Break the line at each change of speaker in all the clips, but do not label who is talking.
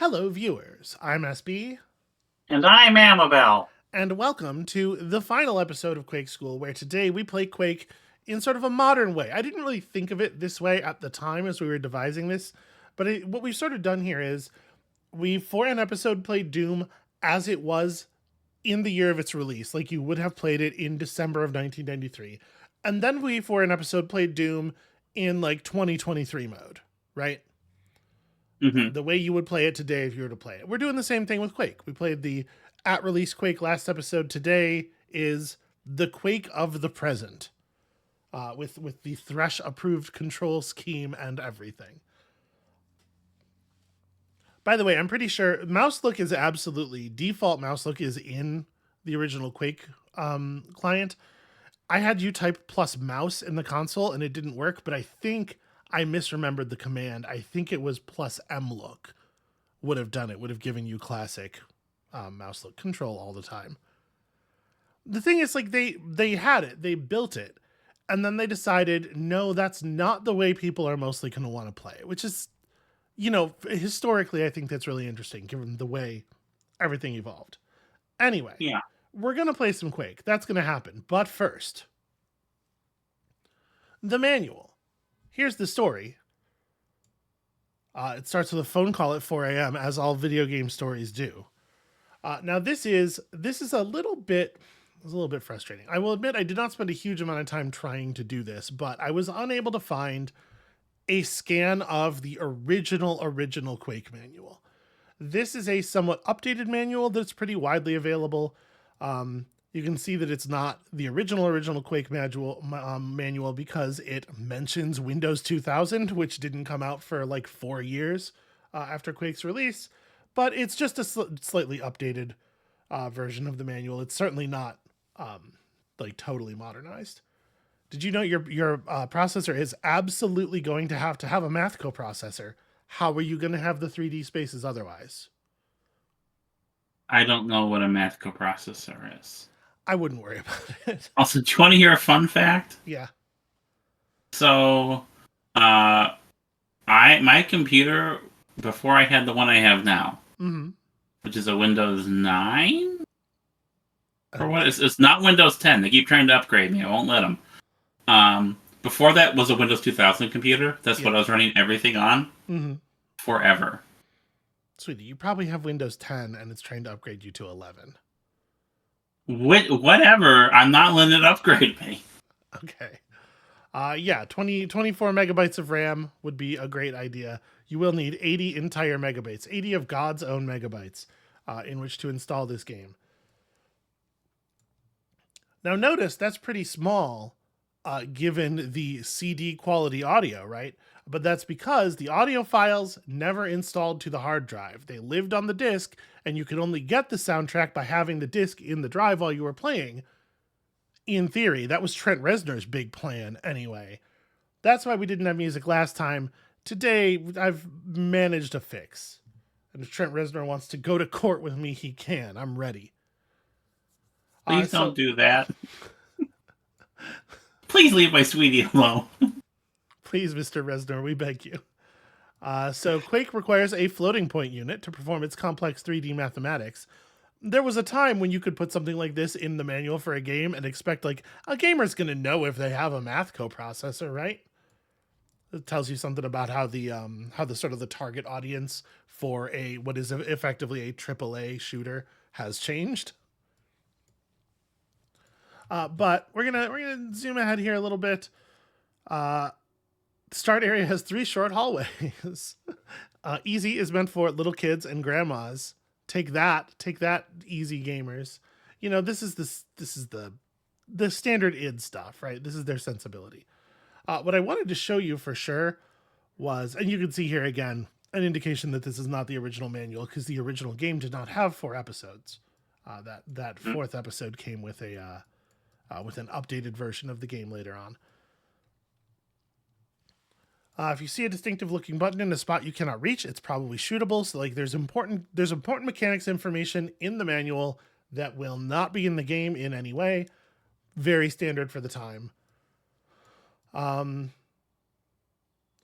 Hello, viewers. I'm SB,
And I'm Amabel.
and welcome to the final episode of Quake School, where today we play Quake in sort of a modern way. I didn't really think of it this way at the time as we were devising this, but what we've sort of done here is we, for an episode, played Doom as it was in the year of its release, like you would have played it in December of 1993. And then we, for an episode, played Doom in like 2023 mode, right?
Hmm.
The way you would play it today if you were to play it. We're doing the same thing with Quake. We played the at release Quake last episode. Today is the Quake of the present, with the Thresh approved control scheme and everything. By the way, I'm pretty sure mouse look is absolutely default. Mouse look is in the original Quake client. I had you type plus mouse in the console and it didn't work, but I think I misremembered the command. I think it was plus M look would have done it, would have given you classic mouse look control all the time. The thing is, like, they had it, they built it, and then they decided, no, that's not the way people are mostly going to want to play it, which is, historically, I think that's really interesting given the way everything evolved. Anyway,
Yeah.
we're going to play some Quake. That's going to happen. But first, the manual. Here's the story. It starts with a phone call at 4 a.m., as all video game stories do. Now, this is a little bit frustrating. I will admit I did not spend a huge amount of time trying to do this, but I was unable to find a scan of the original Quake manual. This is a somewhat updated manual that's pretty widely available. You can see that it's not the original Quake manual because it mentions Windows 2000, which didn't come out for like 4 years after Quake's release. But it's just a slightly updated version of the manual. It's certainly not like totally modernized. Did you know your processor is absolutely going to have a math coprocessor? How are you going to have the 3D spaces otherwise?
I don't know what a math coprocessor is.
I wouldn't worry about it.
Also, do you want to hear a fun fact?
Yeah.
So, uh, my computer before I had the one I have now,
Mm-hmm.
which is a Windows 9 or
Okay.
what? It's not Windows 10. They keep trying to upgrade me. I won't let them. Before that was a Windows 2000 computer. That's
Yeah.
what I was running everything on
Mm-hmm.
forever.
Sweetie, you probably have Windows 10 and it's trying to upgrade you to 11.
Whatever. I'm not letting it upgrade me.
Okay. Yeah, 24 megabytes of RAM would be a great idea. You will need 80 entire megabytes, 80 of God's own megabytes in which to install this game. Now, notice that's pretty small given the CD quality audio, right? But that's because the audio files never installed to the hard drive. They lived on the disk, and you could only get the soundtrack by having the disk in the drive while you were playing. In theory, that was Trent Reznor's big plan anyway. That's why we didn't have music last time. Today, I've managed a fix. And if Trent Reznor wants to go to court with me, he can. I'm ready.
Please don't
So
do that. Please leave my sweetie alone.
please, Mr. Reznor, we beg you. So Quake requires a floating point unit to perform its complex 3D mathematics. There was a time when you could put something like this in the manual for a game and expect, like, a gamer's going to know if they have a math coprocessor, right? It tells you something about how the sort of the target audience for a what is effectively a AAA shooter has changed. But we're gonna zoom ahead here a little bit. The start area has 3 short hallways. Easy is meant for little kids and grandmas. Take that, easy gamers. This is the standard id stuff, right? This is their sensibility. What I wanted to show you for sure was, and you can see here again, an indication that this is not the original manual because the original game did not have 4 episodes. That 4th episode came with with an updated version of the game later on. If you see a distinctive looking button in a spot you cannot reach, it's probably shootable. So like there's important mechanics information in the manual that will not be in the game in any way. Very standard for the time.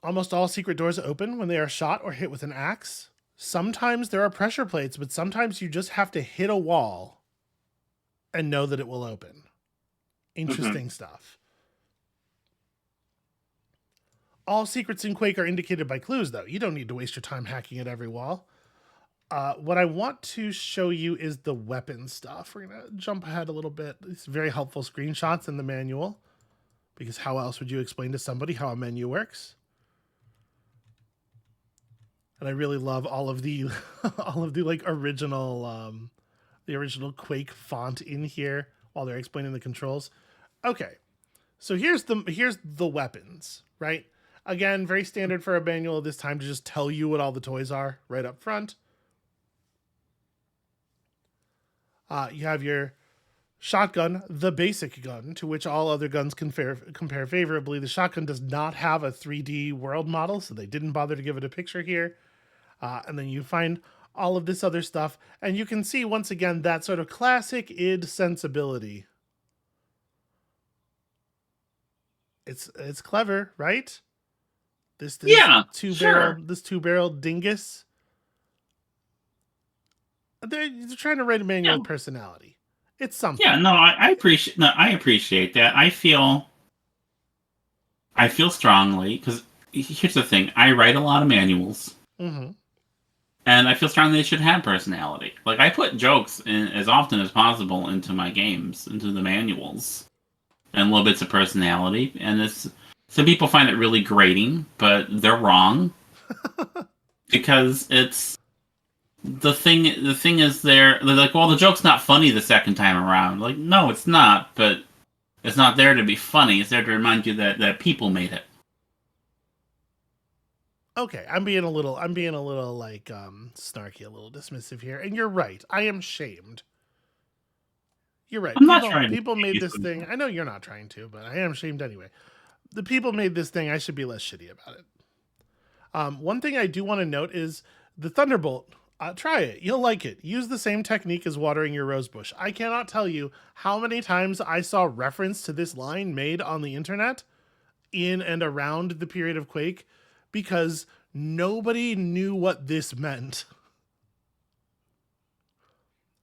Almost all secret doors open when they are shot or hit with an axe. Sometimes there are pressure plates, but sometimes you just have to hit a wall and know that it will open. Interesting stuff. All secrets in Quake are indicated by clues, though. You don't need to waste your time hacking at every wall. What I want to show you is the weapon stuff. We're going to jump ahead a little bit. These very helpful screenshots in the manual, because how else would you explain to somebody how a menu works? And I really love all of the like original the original Quake font in here while they're explaining the controls. Okay. So here's the weapons, right? Again, very standard for a manual this time to just tell you what all the toys are right up front. You have your shotgun, the basic gun, to which all other guns compare favorably. The shotgun does not have a 3D world model, so they didn't bother to give it a picture here. And then you find all of this other stuff, and you can see, once again, that sort of classic id sensibility. It's clever, right? This two-barrel dingus. They're trying to write a manual of personality. It's something.
Yeah, no, I appreciate that. I feel strongly, because here's the thing: I write a lot of manuals, and I feel strongly they should have personality. Like, I put jokes in as often as possible into my games, into the manuals, and little bits of personality. And some people find it really grating, but they're wrong because it's. The thing is they're like, well, the joke's not funny the second time around. Like, no, it's not, but it's not there to be funny. It's there to remind you that people made it.
Okay, I'm being a little like snarky, a little dismissive here, and you're right. I am shamed. You're right.
I'm not trying.
People made this thing. I know you're not trying to, but I am shamed anyway. The people made this thing. I should be less shitty about it. One thing I do want to note is the Thunderbolt. Try it. You'll like it. Use the same technique as watering your rose bush. I cannot tell you how many times I saw reference to this line made on the internet in and around the period of Quake, because nobody knew what this meant.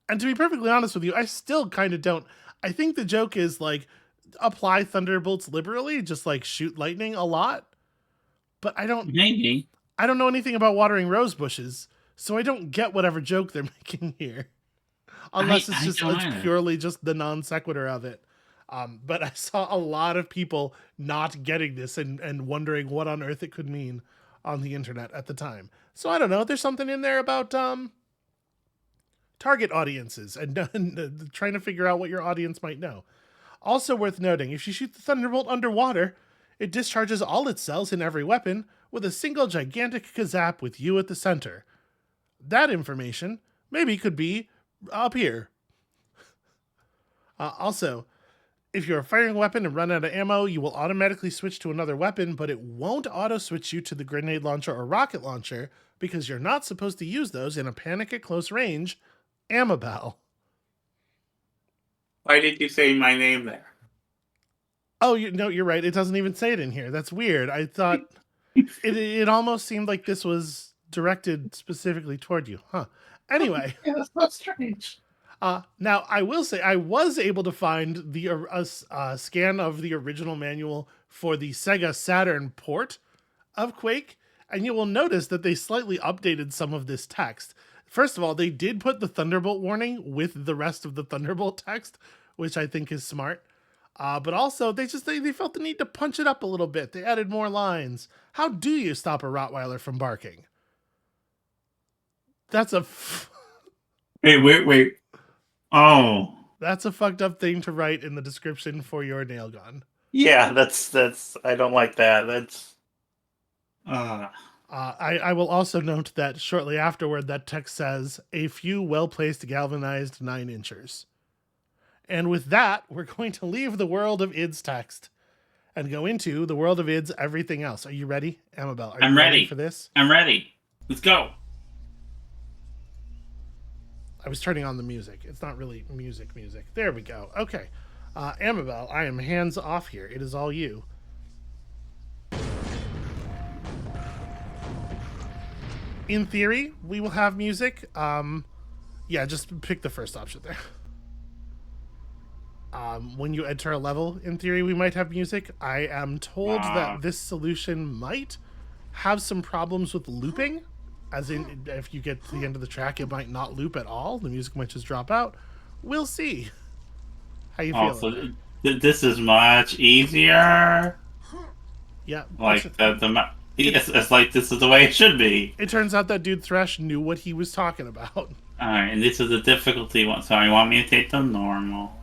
And to be perfectly honest with you, I still kind of don't. I think the joke is like, apply thunderbolts liberally, just like shoot lightning a lot. But I don't know anything about watering rose bushes. So I don't get whatever joke they're making here, unless it's purely just the non sequitur of it. But I saw a lot of people not getting this and wondering what on earth it could mean on the internet at the time. So I don't know. There's something in there about target audiences and trying to figure out what your audience might know. Also worth noting, if you shoot the Thunderbolt underwater, it discharges all its cells in every weapon with a single gigantic kazap with you at the center. That information maybe could be up here. Also, if you're firing a weapon and run out of ammo, you will automatically switch to another weapon, but it won't auto-switch you to the grenade launcher or rocket launcher because you're not supposed to use those in a panic at close range. Amabel.
Why did you say my name there?
Oh, you're right. It doesn't even say it in here. That's weird. I thought it almost seemed like this was directed specifically toward you, huh? Anyway,
yeah, that's so strange.
Now I will say I was able to find the scan of the original manual for the Sega Saturn port of Quake, and you will notice that they slightly updated some of this text. First of all, they did put the Thunderbolt warning with the rest of the Thunderbolt text, which I think is smart. But also, they felt the need to punch it up a little bit. They added more lines. How do you stop a Rottweiler from barking? That's a...
Wait. Oh.
That's a fucked up thing to write in the description for your nail gun.
Yeah, that's I don't like that. That's...
I will also note that shortly afterward, that text says, a few well-placed galvanized 9-inchers. And with that, we're going to leave the world of ID's text and go into the world of ID's everything else. Are you ready, Amabel? Are you ready for this?
I'm ready. Let's go.
I was turning on the music. It's not really music. There we go. Okay. Amabel, I am hands off here. It is all you. In theory, we will have music. Yeah, just pick the first option there. When you enter a level, in theory, we might have music. I am told
Uh,
that this solution might have some problems with looping, as in if you get to the end of the track, it might not loop at all. The music might just drop out. We'll see. How you
oh,
feeling
so
there?
this is much easier.
Yeah,
Like
it,
it's like this is the way it should be.
it turns out that dude Thresh knew what he was talking about.
All right, and this is the difficulty one. So you want me to take the normal?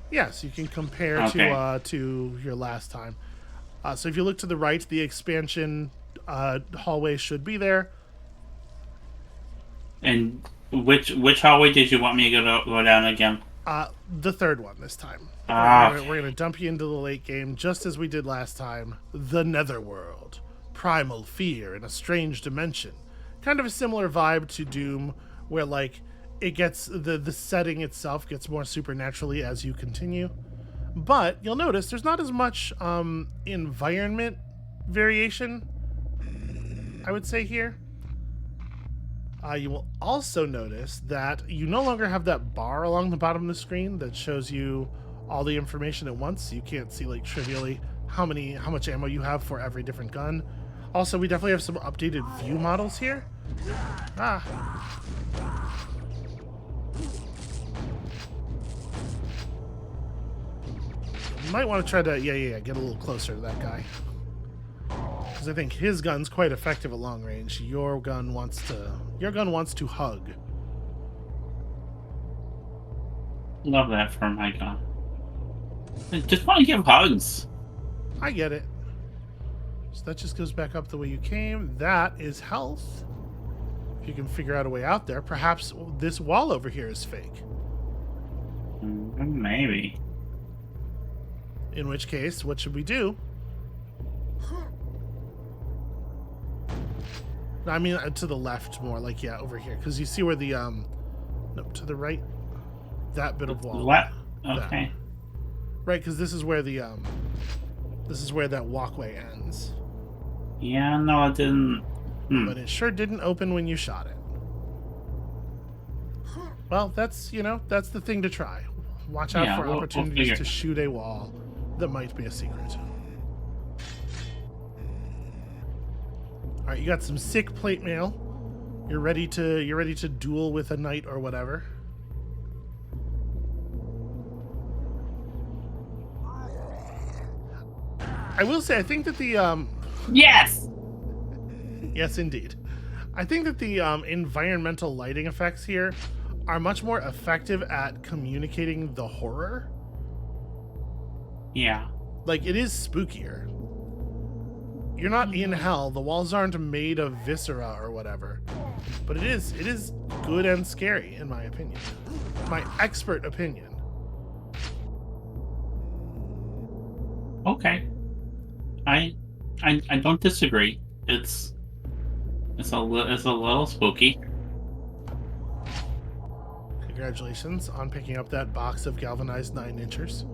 Yes, you can compare
Okay.
to your last time. So if you look to the right, the expansion hallway should be there.
And which hallway did you want me to go down again?
The third one this time.
Ah,
We're
okay.
gonna dump you into the late game just as we did last time. The Netherworld, primal fear in a strange dimension. Kind of a similar vibe to Doom, where like it gets the setting itself gets more supernaturally as you continue. But you'll notice there's not as much environment variation, I would say, here. You will also notice that you no longer have that bar along the bottom of the screen that shows you all the information at once. You can't see like trivially how much ammo you have for every different gun. Also, we definitely have some updated view models here. Ah, you might want to try to get a little closer to that guy, because I think his gun's quite effective at long range. Your gun wants to hug.
Love that for my gun. I just want to give hugs.
I get it. So that just goes back up the way you came. That is health. If you can figure out a way out there, perhaps this wall over here is fake.
Maybe.
In which case, what should we do? I mean, to the left more, like, yeah, over here. Because you see where the, no, to the right, that bit of wall.
What?
That.
Okay.
Right, because this is where the, this is where that walkway ends.
Yeah, no, it didn't.
But it sure didn't open when you shot it. Well, that's, that's the thing to try. Watch out for
We'll
opportunities
figure.
to shoot a wall that might be a secret. All right, you got some sick plate mail. You're ready to duel with a knight or whatever. I will say, I think that the
Yes.
yes, indeed. I think that the environmental lighting effects here are much more effective at communicating the horror.
Yeah.
Like, it is spookier. You're not in hell. The walls aren't made of viscera or whatever. But it is good and scary, in my opinion. My expert opinion.
Okay. I don't disagree. It's a little spooky.
Congratulations on picking up that box of galvanized 9-inchers.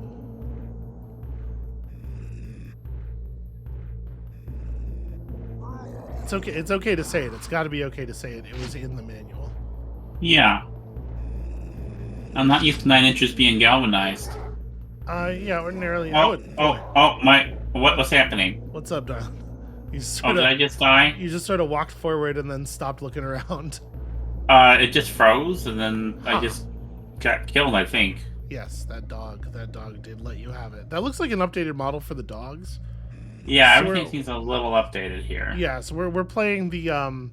It's okay. It's okay to say it. It's got to be okay to say it. It was in the manual.
Yeah. I'm not used to 9 inches being galvanized.
Yeah. Ordinarily, I would.
My what's happening?
What's up, darling? You
Did I just die?
You just sort of walked forward and then stopped looking around.
It just froze and then I just got killed, I think.
Yes, that dog did let you have it. That looks like an updated model for the dogs.
Yeah,
So
everything seems a little updated here.
Yeah, so we're playing the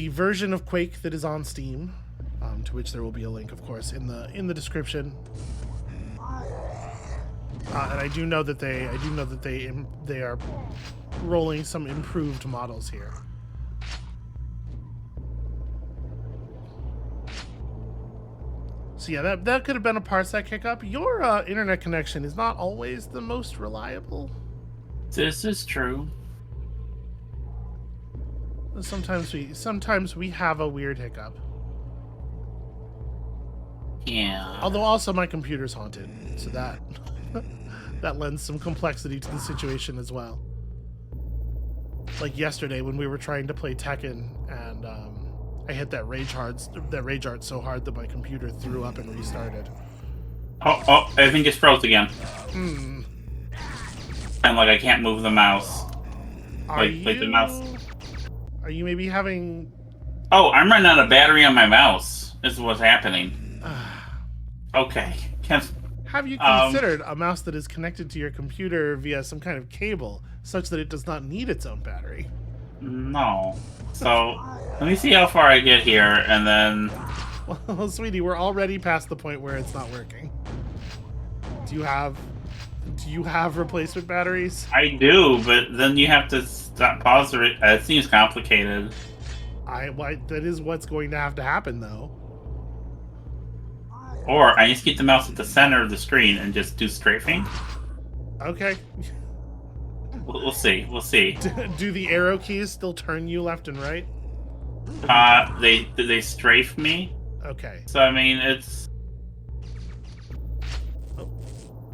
version of Quake that is on Steam, to which there will be a link, of course, in the description. And I do know that they are rolling some improved models here. So yeah, that could have been a parsec hiccup. Your internet connection is not always the most reliable.
This is true.
Sometimes we have a weird hiccup.
Yeah.
Although also my computer's haunted, so that lends some complexity to the situation as well. Like yesterday when we were trying to play Tekken, and I hit that rage art so hard that my computer threw up and restarted.
Oh, everything just froze again.
Hmm.
And like I can't move the mouse.
Are
Like the mouse.
Are you maybe having?
Oh, I'm running out of battery on my mouse. This is what's happening. Okay.
Have you considered a mouse that is connected to your computer via some kind of cable, such that it does not need its own battery?
No. So let me see how far I get here, and then.
Well, sweetie, we're already past the point where it's not working. Do you have replacement batteries?
I do, but then you have to pause it. It seems complicated.
That is what's going to have to happen, though.
Or I just keep the mouse at the center of the screen and just do strafing.
Okay.
We'll see. We'll see.
Do the arrow keys still turn you left and right?
They strafe me.
Okay.
So I mean, it's.
Oh,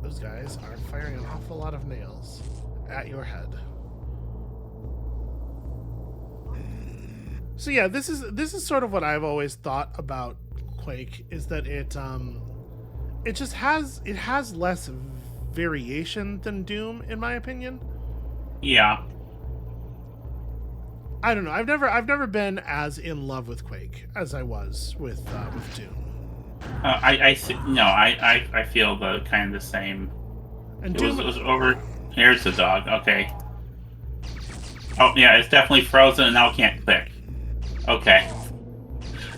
those guys are firing an awful lot of nails at your head. So yeah, this is sort of what I've always thought about Quake, is that it just has less variation than Doom, in my opinion.
Yeah.
I don't know. I've never been as in love with Quake as I was with Doom.
I feel the kind of the same.
And
It
Doom
was over. Here's the dog. Okay. Oh yeah, it's definitely frozen and now it can't click. Okay.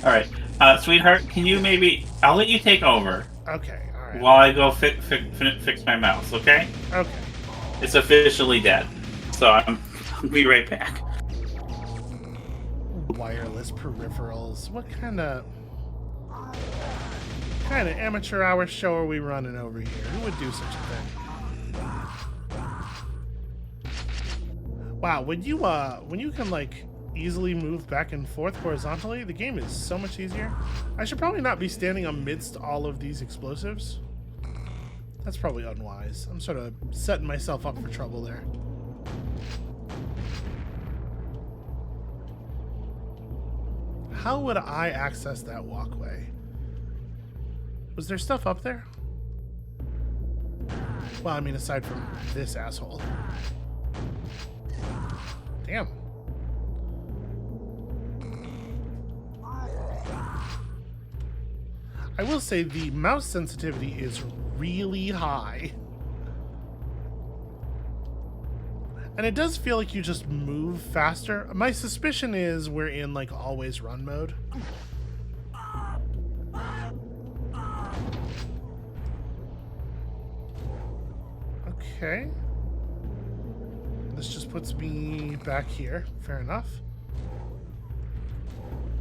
All right, sweetheart, can you maybe? I'll let you take over.
Okay. All right.
While I go fix my mouse. Okay.
Okay.
It's officially dead. So I'll be right back.
Wireless peripherals. What kind of amateur hour show are we running over here? Who would do such a thing? Wow, when you can like easily move back and forth horizontally, the game is so much easier. I should probably not be standing amidst all of these explosives. That's probably unwise. I'm sort of setting myself up for trouble there. How would I access that walkway? Was there stuff up there? Well, I mean, aside from this asshole. Damn. I will say the mouse sensitivity is really high. And it does feel like you just move faster. My suspicion is we're in like always run mode. Okay. This just puts me back here. Fair enough.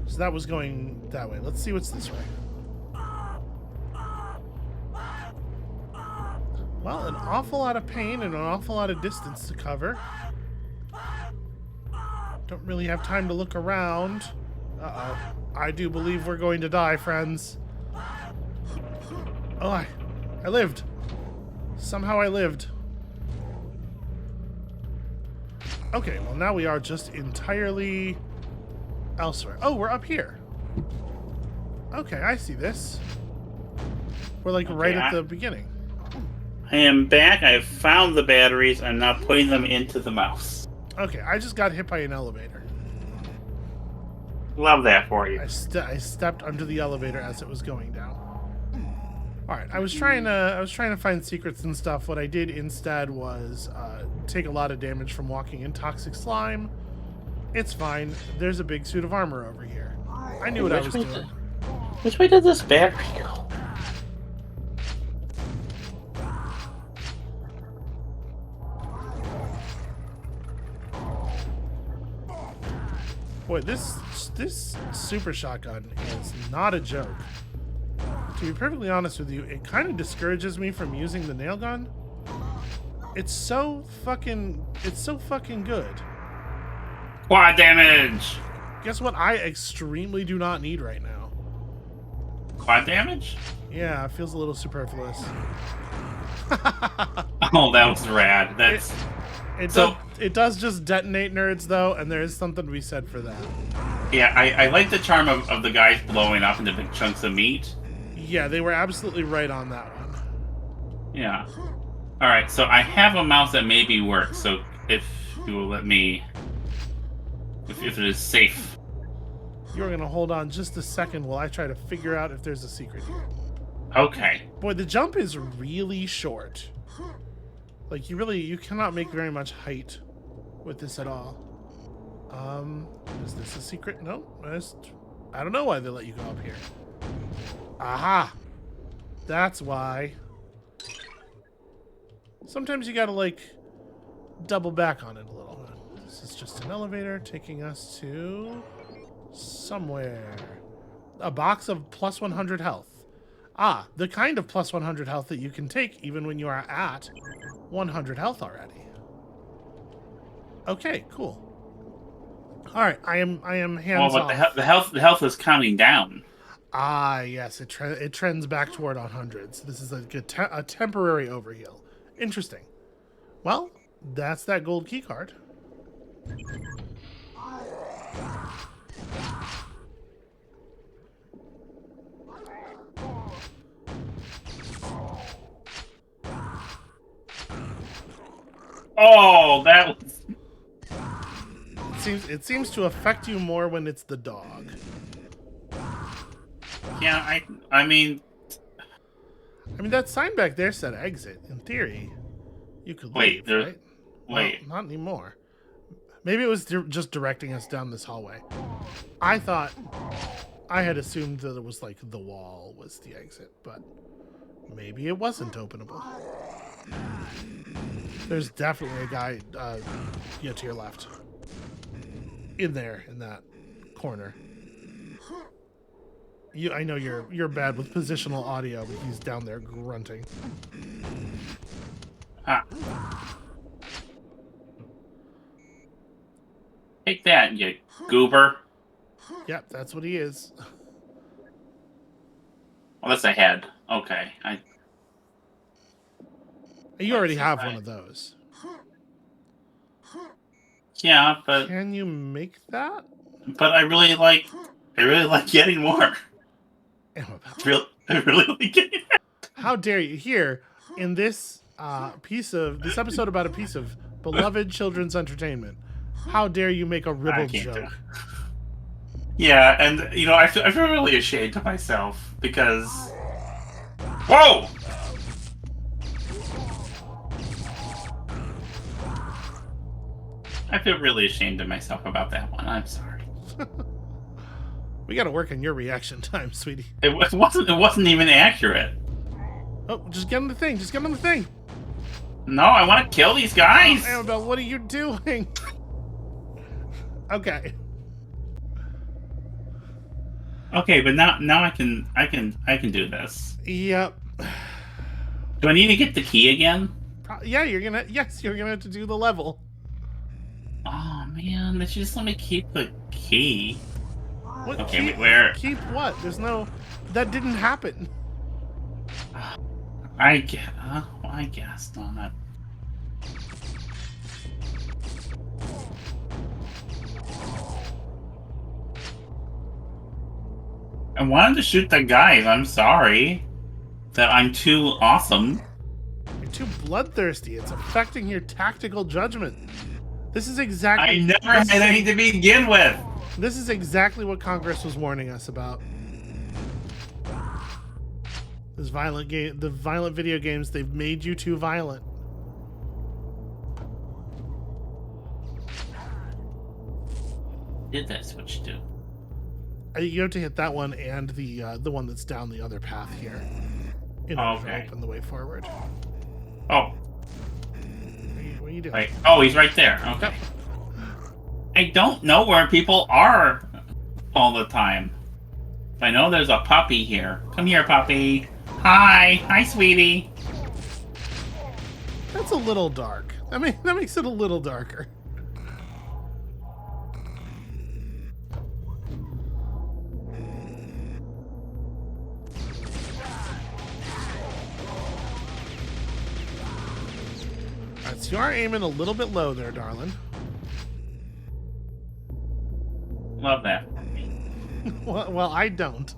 So that was going that way. Let's see what's this way. Well, an awful lot of pain and an awful lot of distance to cover. Don't really have time to look around. Uh-oh. I do believe we're going to die, friends. Oh, I lived. Somehow I lived. Okay, well now we are just entirely elsewhere. Oh, we're up here. Okay, I see this. We're like right at the beginning.
I am back. I have found the batteries. I'm now putting them into the mouse.
Okay, I just got hit by an elevator.
Love that for you.
I stepped under the elevator as it was going down. All right, I was trying to find secrets and stuff. What I did instead was take a lot of damage from walking in toxic slime. It's fine. There's a big suit of armor over here. I knew what I was doing.
Which way did this battery go?
Boy, this super shotgun is not a joke. To be perfectly honest with you, it kind of discourages me from using the nail gun. It's so fucking good.
Quad damage.
Guess what I extremely do not need right now?
Quad damage?
Yeah, it feels a little superfluous.
Oh, that was rad. That's
it
so.
it does just detonate nerds though, and there is something to be said for that.
Yeah, I like the charm of the guys blowing up into big chunks of meat.
Yeah, they were absolutely right on that one.
Yeah. All right, so I have a mouse that maybe works. So if you will let me, if it is safe.
You're gonna hold on just a second while I try to figure out if there's a secret here.
Okay.
Boy, the jump is really short. Like you cannot make very much height with this at all. Is this a secret? No, I don't know why they let you go up here. Aha! That's why. Sometimes you gotta like double back on it a little. This is just an elevator taking us to somewhere. A box of plus 100 health. Ah, the kind of plus 100 health that you can take even when you are at 100 health already. Okay, cool. All right, I am hands
Well,
off.
but the health is counting down.
Ah, yes, it trends back toward 100s. This is a temporary overheal. Interesting. Well, that's that gold key card.
Oh, that was...
It seems to affect you more when it's the dog.
Yeah, I mean...
that sign back there said exit. In theory, you could leave, right?
Wait.
Well, not anymore. Maybe it was just directing us down this hallway. I had assumed that it was like the wall was the exit, but maybe it wasn't openable. There's definitely a guy to your left. In there, in that corner. I know you're bad with positional audio, but he's down there grunting.
Ah. Take that, you goober.
Yep, that's what he is.
Well, that's a head. Okay.
You already have one of those.
Yeah, but...
Can you make that?
But I really like getting more.
Amabel.
I really like getting more.
How dare you? Here, in this this episode about a piece of beloved children's entertainment, how dare you make a ribald joke?
Yeah, and I feel really ashamed of myself because... Whoa! I feel really ashamed of myself about that one. I'm sorry.
We got to work on your reaction time, sweetie.
It wasn't even accurate.
Oh, just get on the thing. Just get on the thing.
No, I want to kill these guys.
Oh, Amabel, what are you doing? Okay.
Okay, but now I can do this.
Yep.
Do I need to get the key again?
Yeah, you're gonna have to do the level.
Oh man, they should just let me keep the key.
What,
okay, where?
Keep what? There's no... That didn't happen.
I guess not. I wanted to shoot the guys. I'm sorry that I'm too awesome.
You're too bloodthirsty. It's affecting your tactical judgment. This is exactly...
I never had any to begin with.
This is exactly what Congress was warning us about. This the violent video games, they've made you too violent.
That's what you do.
You have to hit that one and the one that's down the other path here in order to open the way forward.
Oh.
What are you doing?
Wait. Oh, he's right there. Okay. Yep. I don't know where people are all the time. I know there's a puppy here. Come here, puppy. Hi, sweetie.
That's a little dark. I mean, that makes it a little darker. Alright, Yes, you are aiming a little bit low there, darling.
Love that.
Well, I don't.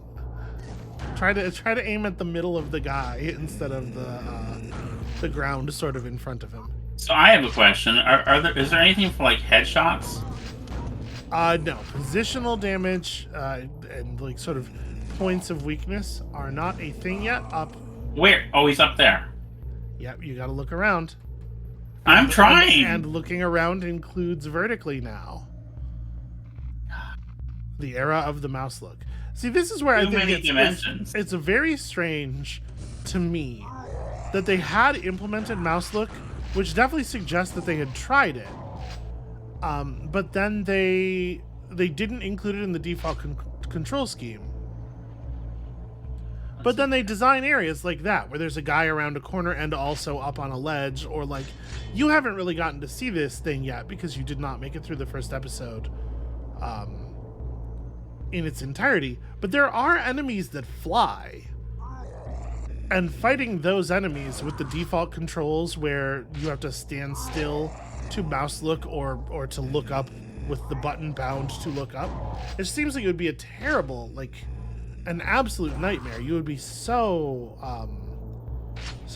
Try to aim at the middle of the guy instead of the ground sort of in front of him.
So I have a question. Is there anything for like headshots?
No. Positional damage and like sort of points of weakness are not a thing yet. Up.
Where? Oh, he's up there.
Yep, you got to look around.
I'm trying.
And looking around includes vertically now. The era of the mouse look. See, this is where I think it's very strange to me that they had implemented mouse look, which definitely suggests that they had tried it. But then they didn't include it in the default control scheme. But then they design areas like that, where there's a guy around a corner and also up on a ledge, or like, you haven't really gotten to see this thing yet because you did not make it through the first episode in its entirety. But there are enemies that fly. And fighting those enemies with the default controls where you have to stand still to mouse look or to look up with the button bound to look up, it seems like it would be a terrible, like, an absolute nightmare. You would be so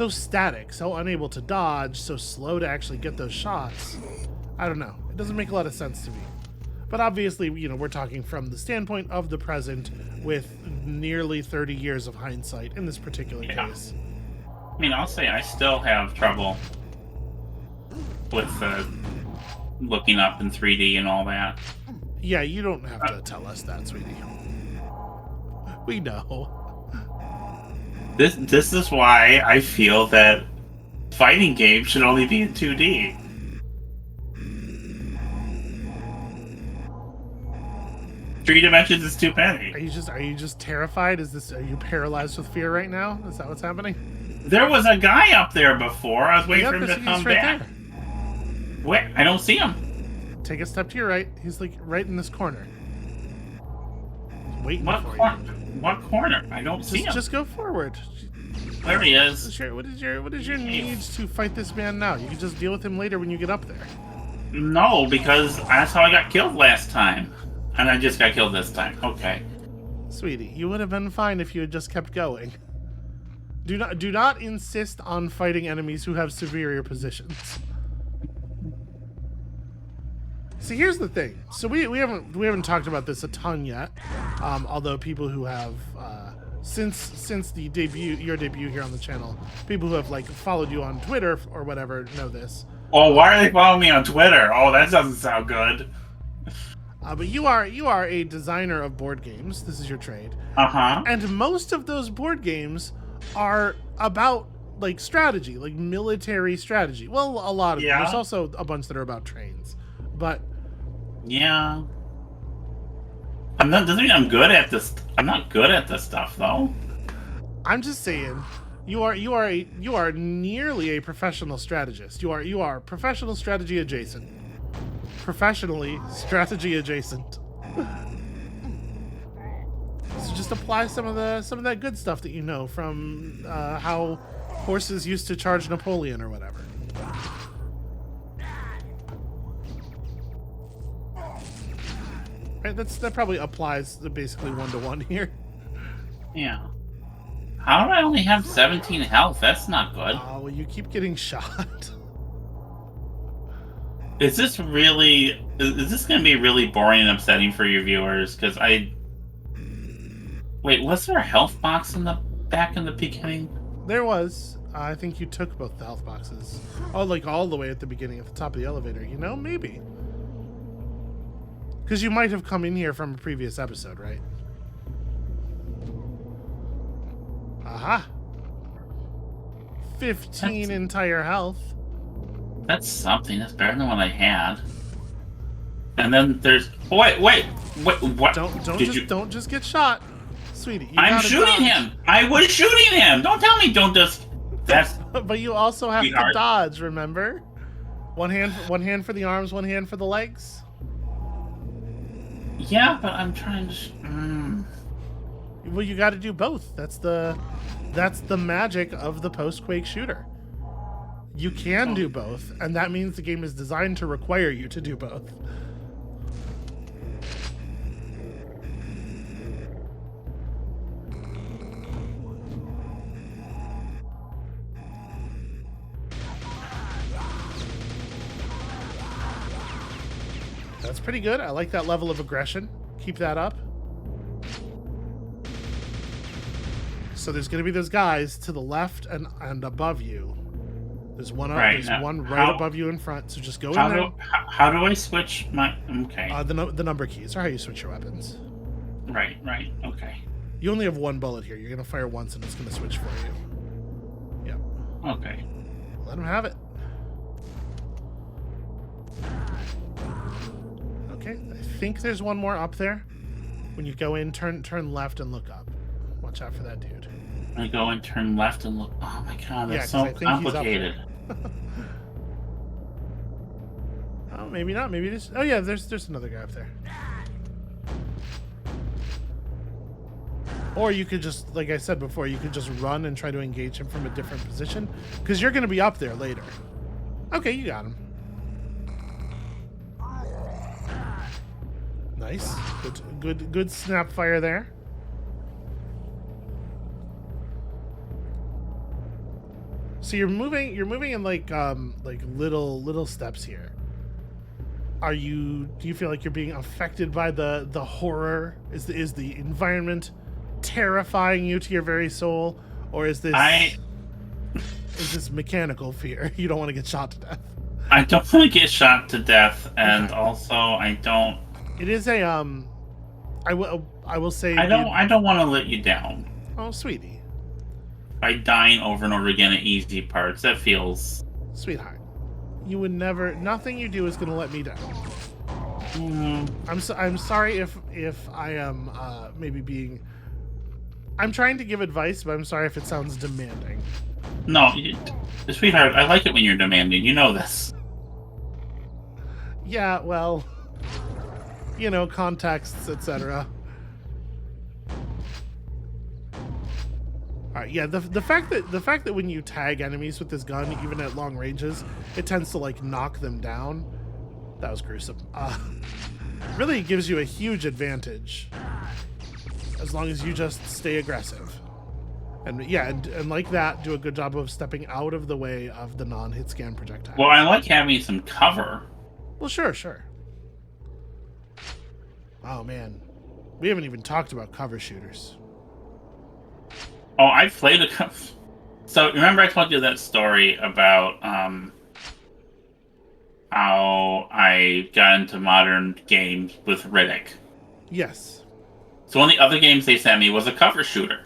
static, so unable to dodge, so slow to actually get those shots. I don't know. It doesn't make a lot of sense to me. But obviously, you know, we're talking from the standpoint of the present with nearly 30 years of hindsight in this particular case.
I mean, I'll say I still have trouble with looking up in 3D and all that.
Yeah, you don't have to tell us that, sweetie. We know.
This is why I feel that fighting games should only be in 2D. 3 dimensions is too many.
Are you just terrified? Are you paralyzed with fear right now? Is that what's happening?
There was a guy up there before. I was waiting for him to come back.
There.
Wait, I don't see him.
Take a step to your right. He's like right in this corner. He's waiting for you.
What corner? I don't see him.
Just go forward.
There he is.
What is your need to fight this man now? You can just deal with him later when you get up there.
No, because that's how I got killed last time. And I just got killed this time. Okay.
Sweetie, you would have been fine if you had just kept going. Do not insist on fighting enemies who have superior positions. See, here's the thing. So we haven't talked about this a ton yet. Although people who have since your debut here on the channel, people who have like followed you on Twitter or whatever know this.
Oh, why are they following me on Twitter? Oh, that doesn't sound good.
But you are a designer of board games. This is your trade.
Uh-huh.
And most of those board games are about like strategy, like military strategy. Well, a lot of them. There's also a bunch that are about trains. But
yeah. Doesn't mean I'm good at this. I'm not good at this stuff though.
I'm just saying you are nearly a professional strategist. You are professional strategy adjacent. Professionally strategy adjacent. So just apply some of that good stuff that you know from how horses used to charge Napoleon or whatever. Right, that probably applies to basically 1-to-1 here.
Yeah. How do I only have 17 health? That's not good.
Oh, well, you keep getting shot.
Is this going to be really boring and upsetting for your viewers? Because wait, was there a health box back in the beginning?
There was. I think you took both the health boxes. Oh, like all the way at the beginning, at the top of the elevator. You know, maybe. Because you might have come in here from a previous episode, right? Aha! 15 entire health.
That's something. That's better than what I had. And then there's... Oh, wait, what?
Don't just get shot, sweetie.
I'm shooting him. I was shooting him. Don't tell me. Don't just. That's.
But you also have to dodge. Remember, one hand for the arms, one hand for the legs.
Yeah, but I'm trying to.
Well, you got to do both. That's the magic of the post-Quake shooter. You can do both, and that means the game is designed to require you to do both. That's pretty good. I like that level of aggression. Keep that up. So there's going to be those guys to the left and above you. There's one up.
Right,
There's one right above you in front. So just go in there.
How do I switch my? Okay.
The number keys are how you switch your weapons.
Right. Okay.
You only have one bullet here. You're going to fire once and it's going to switch for you. Yep.
Okay.
Let him have it. Okay. I think there's one more up there. When you go in, turn left and look up. Watch out for that dude.
I go and turn left and look. Oh my god, that's so complicated.
Oh, maybe not. Maybe this. Oh yeah, there's another guy up there. Or you could just, like I said before, you could just run and try to engage him from a different position, because you're going to be up there later. Okay, you got him. Nice. Good snap fire there. So you're moving in like little steps here. Do you feel like you're being affected by the horror? Is the environment terrifying you to your very soul, or is this mechanical fear? You don't want to get shot to death.
I don't want to get shot to death, and also I don't.
It is a I will say
I don't want to let you down.
Oh, sweetie.
By dying over and over again at easy parts, that feels.
Sweetheart, you would never. Nothing you do is going to let me down. I'm sorry if I am maybe being. I'm trying to give advice, but I'm sorry if it sounds demanding.
No, sweetheart, I like it when you're demanding. You know this.
Yeah, well, contexts, etc. All right, yeah. The fact that when you tag enemies with this gun, even at long ranges, it tends to like knock them down. That was gruesome. Really gives you a huge advantage as long as you just stay aggressive. And yeah, and like that, do a good job of stepping out of the way of the non-hit scan projectile.
Well, I like having some cover.
Well, sure. Oh man, we haven't even talked about cover shooters.
Oh, I've played a cover. So remember I told you that story about how I got into modern games with Riddick.
Yes.
So one of the other games they sent me was a cover shooter.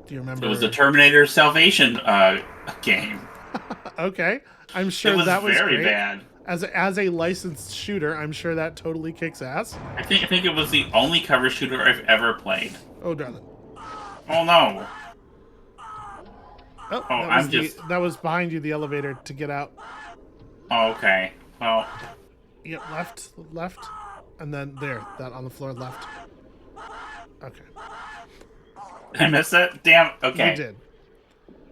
Do you remember?
It was the Terminator Salvation game.
Okay, I'm sure
that was very
great.
bad.
As a licensed shooter, I'm sure that totally kicks ass.
I think it was the only cover shooter I've ever played.
Oh darling.
Oh no.
Oh, that was behind you, the elevator to get out.
Oh, okay. Well.
Yep, left, and then there, that on the floor, left. Okay.
I missed it? Damn. Okay.
You did.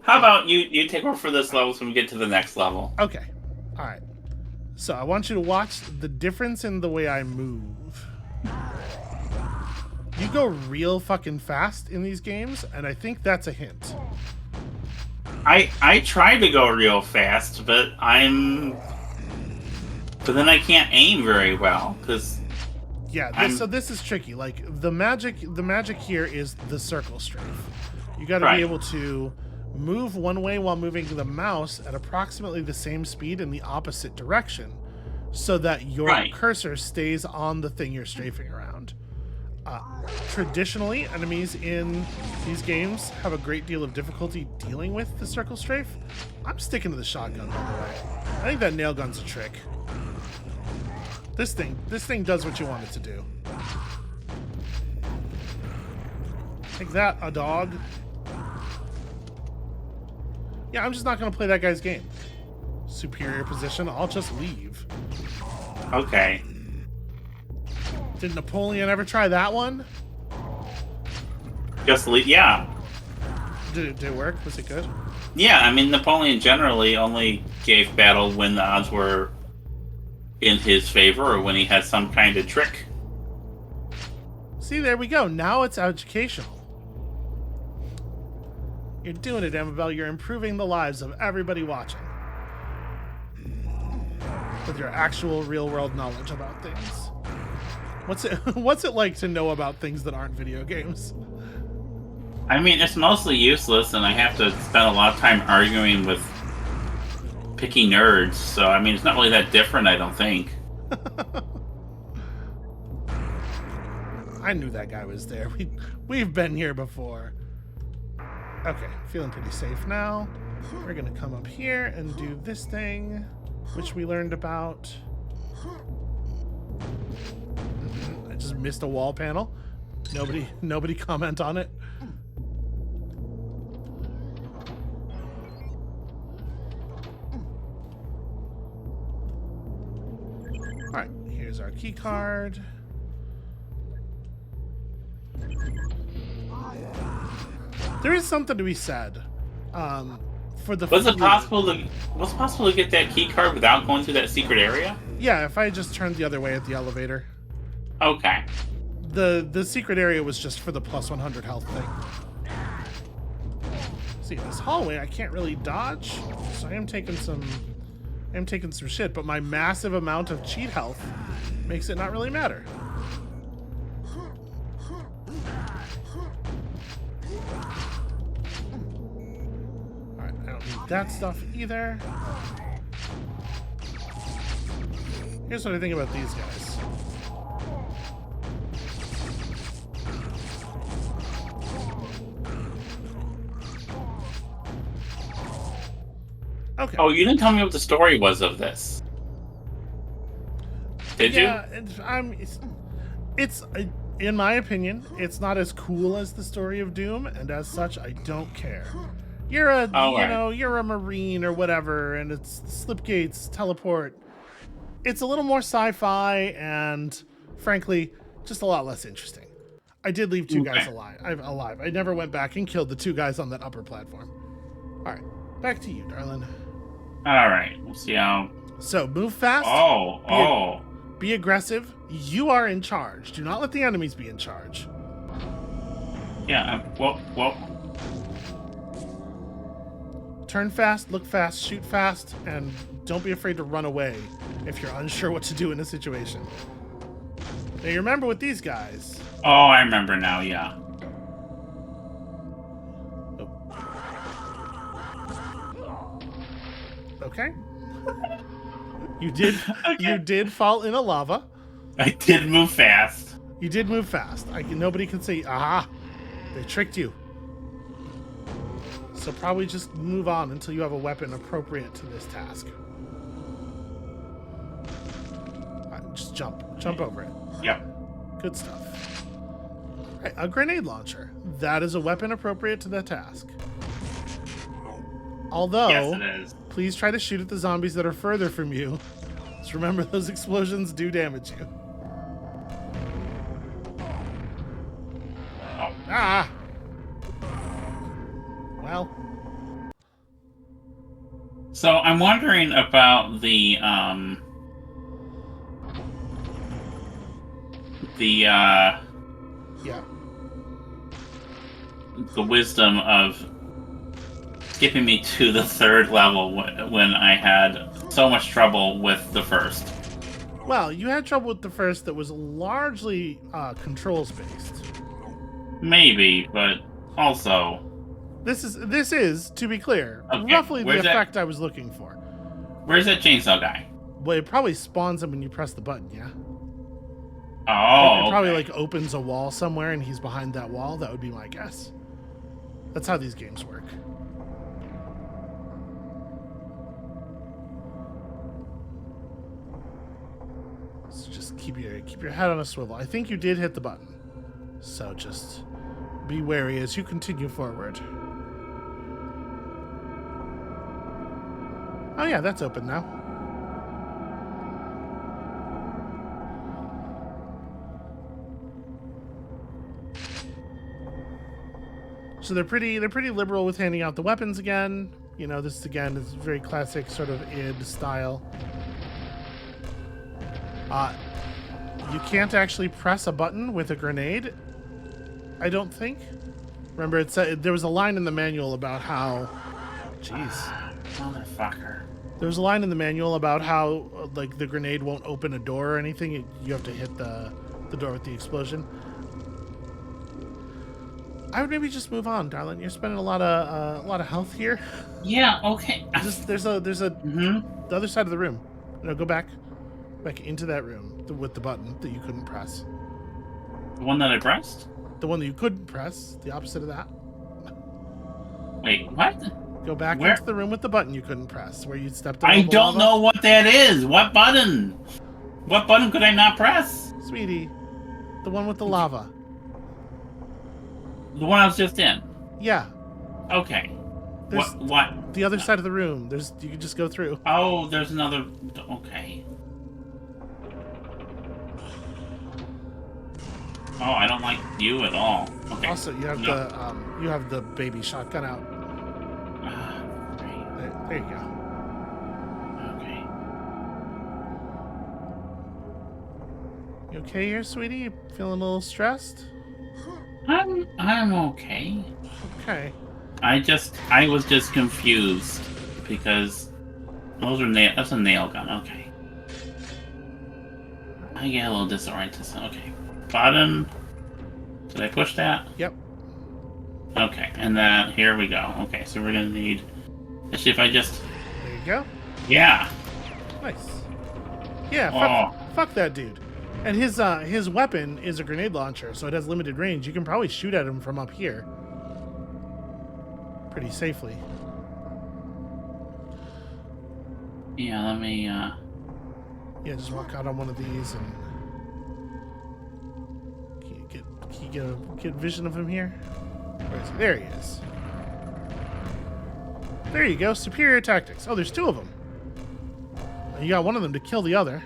How about you take over for this level so we get to the next level?
Okay. All right. So I want you to watch the difference in the way I move. You go real fucking fast in these games, and I think that's a hint.
I try to go real fast, but then I can't aim very well because.
Yeah, so this is tricky. Like the magic here is the circle strafe. You got to be able to move one way while moving the mouse at approximately the same speed in the opposite direction, so that your cursor stays on the thing you're strafing around. Traditionally, enemies in these games have a great deal of difficulty dealing with the circle strafe. I'm sticking to the shotgun, by the way. I think that nail gun's a trick. This thing does what you want it to do. Take that, a dog. Yeah, I'm just not going to play that guy's game. Superior position, I'll just leave.
Okay.
Did Napoleon ever try that one?
Just leave, yeah.
Did it work? Was it good?
Yeah, I mean, Napoleon generally only gave battle when the odds were in his favor or when he had some kind of trick.
See, there we go. Now it's educational. You're doing it, Amabel. You're improving the lives of everybody watching. With your actual real-world knowledge about things. What's it like to know about things that aren't video games?
I mean, it's mostly useless, and I have to spend a lot of time arguing with picky nerds, so I mean, it's not really that different, I don't think.
I knew that guy was there. We've been here before. Okay, feeling pretty safe now. We're gonna come up here and do this thing, which we learned about. I just missed a wall panel. Nobody comment on it. Alright, here's our key card. There is something to be said. For the
Was it possible to get that key card without going through that secret area?
Yeah, if I just turned the other way at the elevator.
Okay.
The secret area was just for the plus 100 health thing. See, in this hallway I can't really dodge, so I am taking some shit, but my massive amount of cheat health makes it not really matter. Alright, I don't need that stuff either. Here's what I think about these guys. Okay.
Oh, you didn't tell me what the story was of this. Did you?
Yeah, it's in my opinion, it's not as cool as the story of Doom, and as such, I don't care. You're you're a Marine or whatever, and it's slipgates, teleport. It's a little more sci-fi, and frankly, just a lot less interesting. I did leave two guys alive. I never went back and killed the two guys on that upper platform. All right, back to you, darling.
All right, we'll see how.
So move fast. Be aggressive. You are in charge. Do not let the enemies be in charge.
Yeah. Whoa.
Turn fast, look fast, shoot fast, and don't be afraid to run away if you're unsure what to do in a situation. Now you remember with these guys.
Oh, I remember now. Yeah.
Okay. You did fall in a lava.
I did move fast.
You did move fast. Nobody can say, aha, they tricked you. So probably just move on until you have a weapon appropriate to this task. All right, just jump over it.
Yep.
Good stuff. All right, a grenade launcher. That is a weapon appropriate to the task. Although,
yes, it is.
Please try to shoot at the zombies that are further from you. Just remember, those explosions do damage you.
Oh.
Ah! Well.
So I'm wondering about the
Yeah.
the wisdom of skipping me to the third level when I had so much trouble with the first.
Well, you had trouble with the first that was largely controls based.
Maybe, but also
This is to be clear,
okay,
roughly the effect I was looking for.
Where's that chainsaw guy?
Well, it probably spawns him when you press the button, yeah?
Oh,
it probably like opens a wall somewhere and he's behind that wall. That would be my guess. That's how these games work. So just keep your head on a swivel. I think you did hit the button. So just be wary as you continue forward. Oh yeah, that's open now. So they're pretty liberal with handing out the weapons again. You know, this again is very classic sort of id style. You can't actually press a button with a grenade, I don't think. Remember, it said there was a line in the manual about how. Jeez.
Motherfucker.
There was a line in the manual about how, like, the grenade won't open a door or anything. You have to hit the door with the explosion. I would maybe just move on, darling. You're spending a lot of health here.
Yeah. Okay.
There's a
Mm-hmm.
the other side of the room. No, go back into that room with the button that you couldn't press.
The one that I pressed?
The one that you couldn't press. The opposite of that.
Wait, what?
Go back
Where?
into the room with the button you couldn't press, where you stepped on
I
the
don't
lava.
know what that is. What button? What button could I not press?
Sweetie, the one with the lava.
The one I was just in.
Yeah.
Okay.
There's
What?
the other side of the room. You can just go through.
Oh, there's another. Okay. Oh, I don't like you at all. Okay.
Also, you have you have the baby shotgun out.
Great.
There you go.
Okay.
You okay here, sweetie? You feeling a little stressed?
I'm okay.
Okay.
I was just confused because that's a nail gun. Okay. I get a little disoriented. Okay. Bottom. Did I push that?
Yep.
Okay, and then here we go. Okay, so we're gonna need. Actually, if I just.
There you go.
Yeah.
Nice. Yeah. Fuck that dude. And his weapon is a grenade launcher, so it has limited range. You can probably shoot at him from up here pretty safely.
Yeah. Let me.
Yeah, just walk out on one of these and can you get vision of him here? Where is he? There he is. There you go. Superior tactics. Oh, there's two of them. You got one of them to kill the other.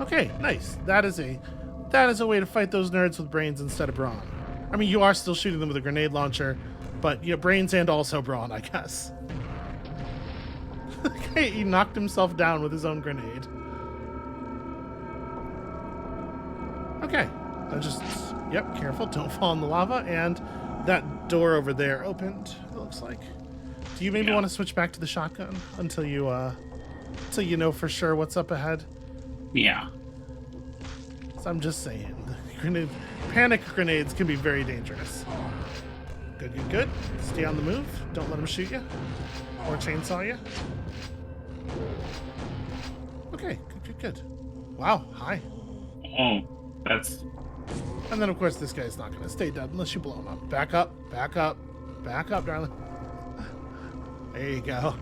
Okay, nice. That is a way to fight those nerds with brains instead of brawn. I mean, you are still shooting them with a grenade launcher, but brains and also brawn, I guess. He knocked himself down with his own grenade. Okay, yep, careful, don't fall in the lava, and that door over there opened, it looks like. Do you maybe want to switch back to the shotgun until you know for sure what's up ahead?
Yeah.
So I'm just saying, panic grenades can be very dangerous. Good. Stay on the move. Don't let them shoot you or chainsaw you. Okay, good. Wow, hi.
Oh, that's.
And then of course this guy's not going to stay dead unless you blow him up. Back up, darling. There you go.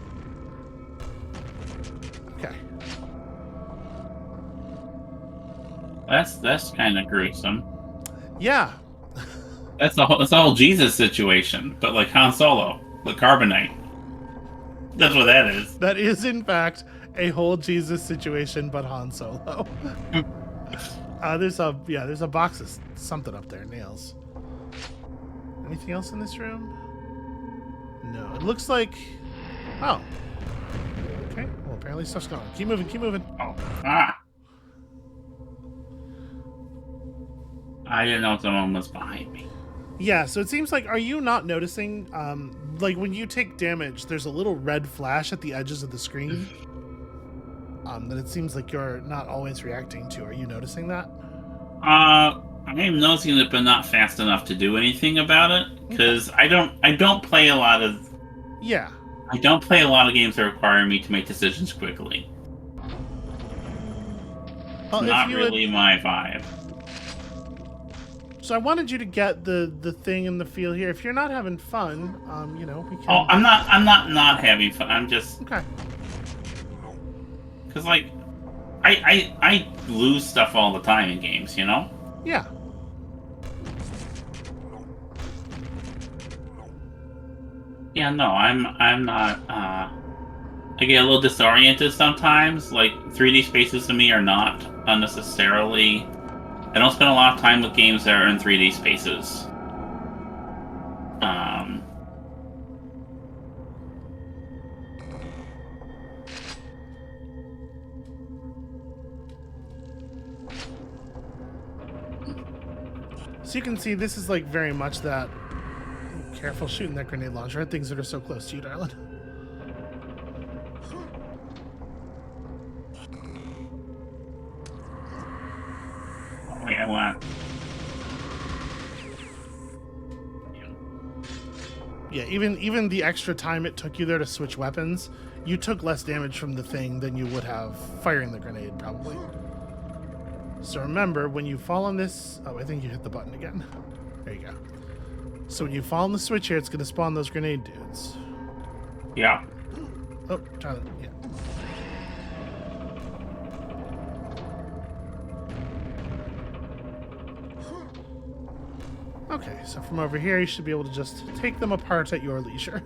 Okay.
That's kind of gruesome.
Yeah.
That's the whole Jesus situation, but like Han Solo, the carbonite. That's what that is.
That is in fact a whole Jesus situation, but Han Solo. There's a box of something up there, nails. Anything else in this room? No, it looks like. Oh. Okay. Well, apparently stuff's gone. Keep moving.
Oh, I didn't know someone was behind me.
Yeah, so it seems like, are you not noticing, like when you take damage, there's a little red flash at the edges of the screen that it seems like you're not always reacting to. Are you noticing that?
I am noticing it, but not fast enough to do anything about it because I don't play a lot of.
Yeah.
I don't play a lot of games that require me to make decisions quickly.
Well,
it's not really my vibe.
So I wanted you to get the thing and the feel here. If you're not having fun, we can.
Oh, I'm not having fun. I'm just
okay.
Because like, I lose stuff all the time in games, you know.
Yeah.
Yeah, no, I'm not. I get a little disoriented sometimes. Like 3D spaces to me are not unnecessarily I don't spend a lot of time with games that are in 3D spaces.
So you can see this is like very much that. Careful shooting that grenade launcher at things that are so close to you, darling.
Wait, I want.
Yeah, even the extra time it took you there to switch weapons, you took less damage from the thing than you would have firing the grenade, probably. So remember, when you fall on this... Oh, I think you hit the button again. There you go. So when you fall on the switch here, it's going to spawn those grenade dudes.
Yeah.
Oh, Tyler, yeah. Okay, so from over here, you should be able to just take them apart at your leisure.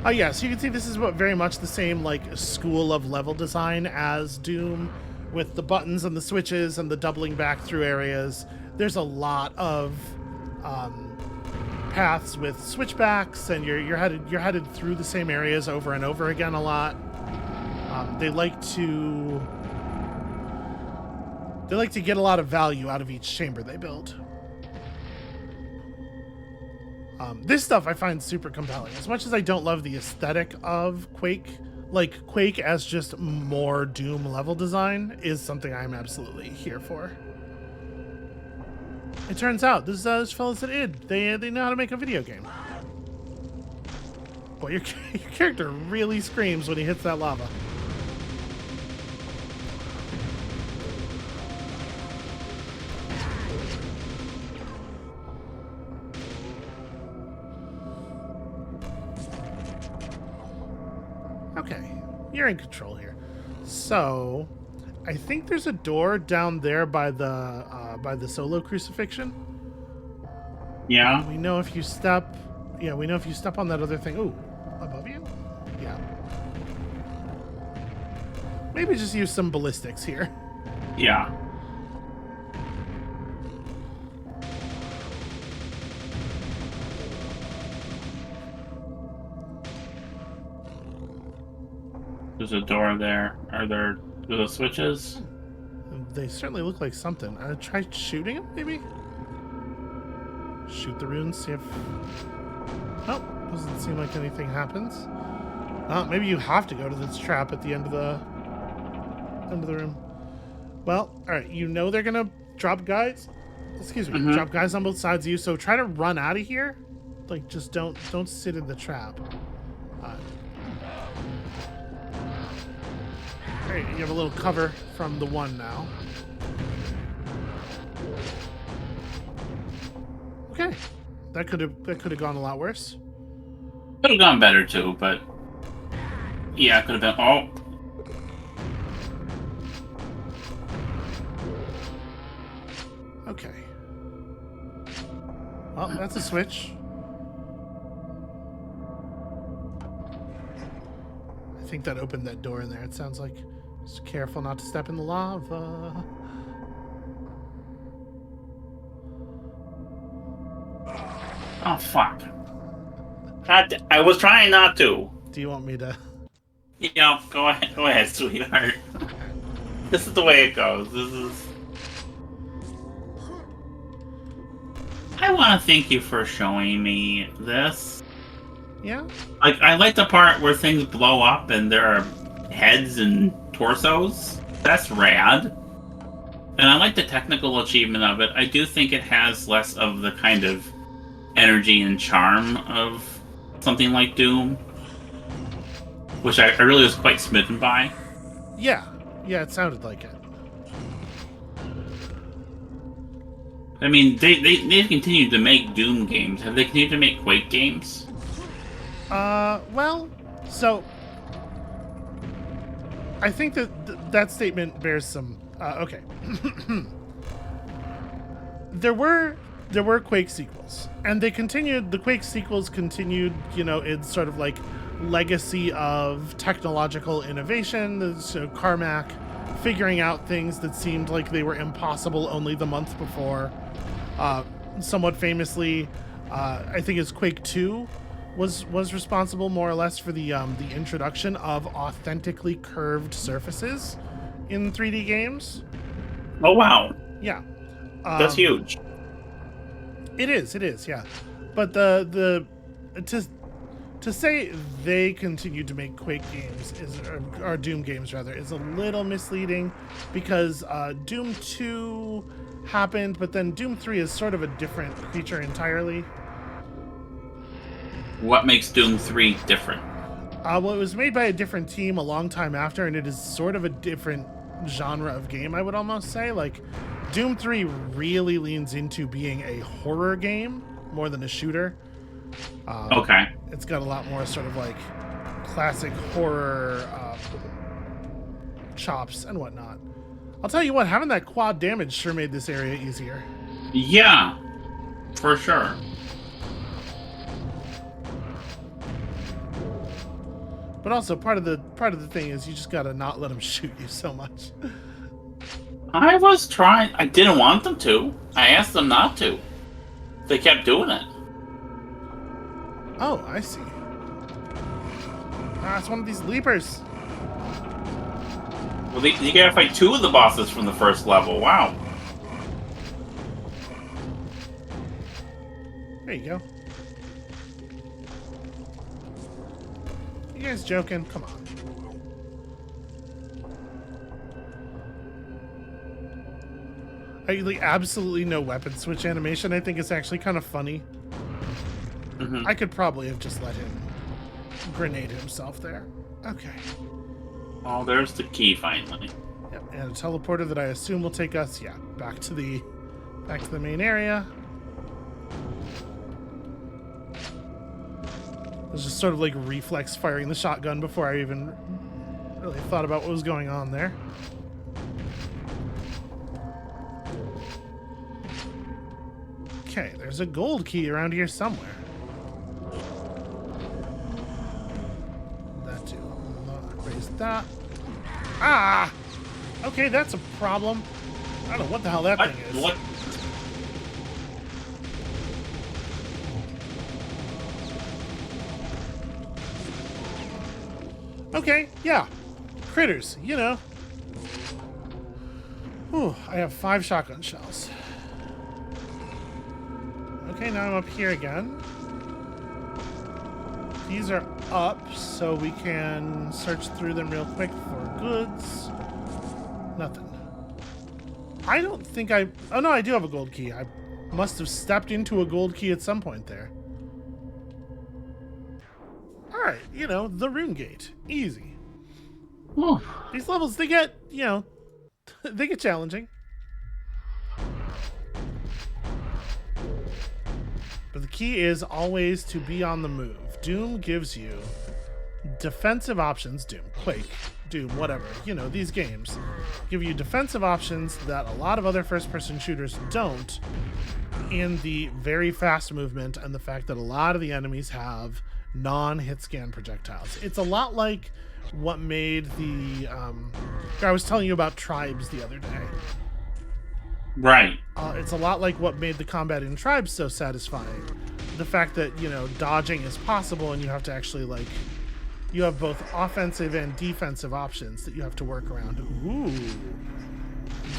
Oh yeah, so you can see this is what very much the same like school of level design as Doom, with the buttons and the switches and the doubling back through areas. There's a lot of paths with switchbacks, and you're headed through the same areas over and over again a lot. They like to get a lot of value out of each chamber they build. This stuff I find super compelling. As much as I don't love the aesthetic of Quake, like Quake as just more Doom level design is something I'm absolutely here for. It turns out those fellas at id, they know how to make a video game. Boy, your character really screams when he hits that lava. Okay, you're in control here. So, I think there's a door down there by the solo crucifixion.
Yeah.
We know if you step, we know if you step on that other thing. Ooh, above you? Yeah. Maybe just use some ballistics here.
Yeah. There's a door there. Are there those switches?
They certainly look like something. Try shooting them, maybe? Shoot the runes, see if... Oh, doesn't seem like anything happens. Maybe you have to go to this trap at the end of the room. Well, alright, you know they're gonna drop guys. Excuse me, drop guys on both sides of you, so try to run out of here. Like, just don't sit in the trap. Alright, you have a little cover from the one now. Okay. That could have gone a lot worse.
Could have gone better too, but yeah, it could have been. Oh,
okay. Well, that's a switch. I think that opened that door in there. It sounds like. Just careful not to step in the lava.
oh, fuck! I was trying not to.
Do you want me to?
Yeah, go ahead, sweetheart. This is the way it goes. I want to thank you for showing me this.
Yeah.
I like the part where things blow up and there are heads and torsos. That's rad. And I like the technical achievement of it. I do think it has less of the kind of energy and charm of something like Doom, which I really was quite smitten by.
Yeah, it sounded like it.
I mean, they've continued to make Doom games. Have they continued to make Quake games?
Well, so I think that statement bears some. Okay, there were Quake sequels, and they continued. The Quake sequels continued, in sort of like legacy of technological innovation. So Carmack figuring out things that seemed like they were impossible only the month before. Somewhat famously, I think it's Quake 2 was responsible more or less for the introduction of authentically curved surfaces in 3D games.
Oh wow!
Yeah,
That's huge.
It is, yeah. But the to say they continue to make Quake games or Doom games rather is a little misleading, because Doom 2 happened, but then Doom 3 is sort of a different creature entirely.
What makes Doom 3 different?
Well, it was made by a different team a long time after, and it is sort of a different genre of game, I would almost say. Like, Doom 3 really leans into being a horror game more than a shooter.
Okay.
It's got a lot more sort of like classic horror chops and whatnot. I'll tell you what, having that quad damage sure made this area easier.
Yeah, for sure.
But also part of the thing is you just gotta not let them shoot you so much.
I was trying. I didn't want them to. I asked them not to. They kept doing it.
Oh, I see. Ah, it's one of these leapers.
Well, you gotta fight 2 of the bosses from the first level. Wow.
There you go. You guys joking? Come on. Absolutely no weapon switch animation. I think it's actually kind of funny.
Mm-hmm.
I could probably have just let him grenade himself there. Okay.
Oh, there's the key finally.
Yep, and a teleporter that I assume will take us, back to the main area. It was just sort of like reflex firing the shotgun before I even really thought about what was going on there. Okay, there's a gold key around here somewhere. That too. Raise that. Ah! Okay, that's a problem. I don't know what the hell that thing is.
What?
Okay, yeah. Critters, you know. Whew, I have 5 shotgun shells. Okay, now I'm up here again. These are up, so we can search through them real quick for goods. Nothing. I don't think I... Oh, no, I do have a gold key. I must have stepped into a gold key at some point there. Alright, you know, the rune gate. Easy.
Ooh.
These levels, they get, you know, they get challenging. But the key is always to be on the move. Doom gives you defensive options. Doom, Quake, Doom, whatever. You know, these games give you defensive options that a lot of other first-person shooters don't, in the very fast movement and the fact that a lot of the enemies have non-hit scan projectiles. It's a lot like what made the... I was telling you about Tribes the other day.
Right.
It's a lot like what made the combat in Tribes so satisfying. The fact that, you know, dodging is possible and you have to actually, like... You have both offensive and defensive options that you have to work around. Ooh.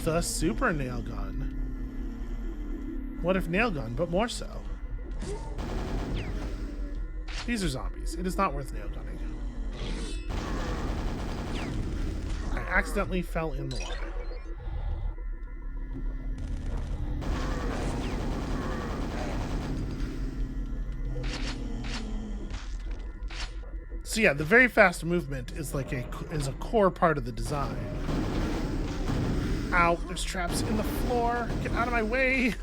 The super nail gun. What if nail gun, but more so? These are zombies. It is not worth nail gunning. I accidentally fell in the water. So yeah, the very fast movement is like a core part of the design. Ow, there's traps in the floor. Get out of my way.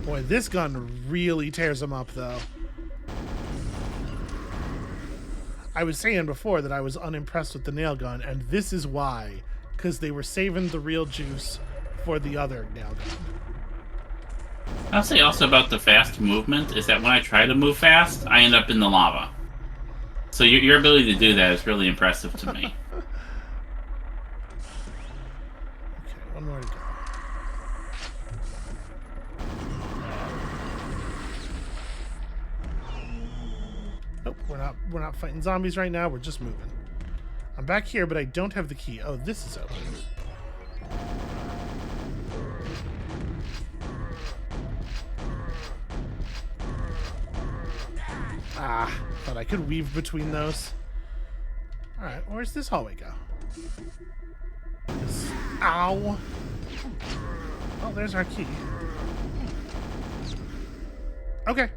Boy, this gun really tears them up, though. I was saying before that I was unimpressed with the nail gun, and this is why. Because they were saving the real juice for the other nail gun.
I'll say also about the fast movement is that when I try to move fast, I end up in the lava. So your ability to do that is really impressive to me.
Okay, one more to go. Nope, we're not fighting zombies right now. We're just moving. I'm back here, but I don't have the key. Oh, this is open. Ah, thought I could weave between those. All right, where's this hallway go? Ow! Oh, there's our key. Okay.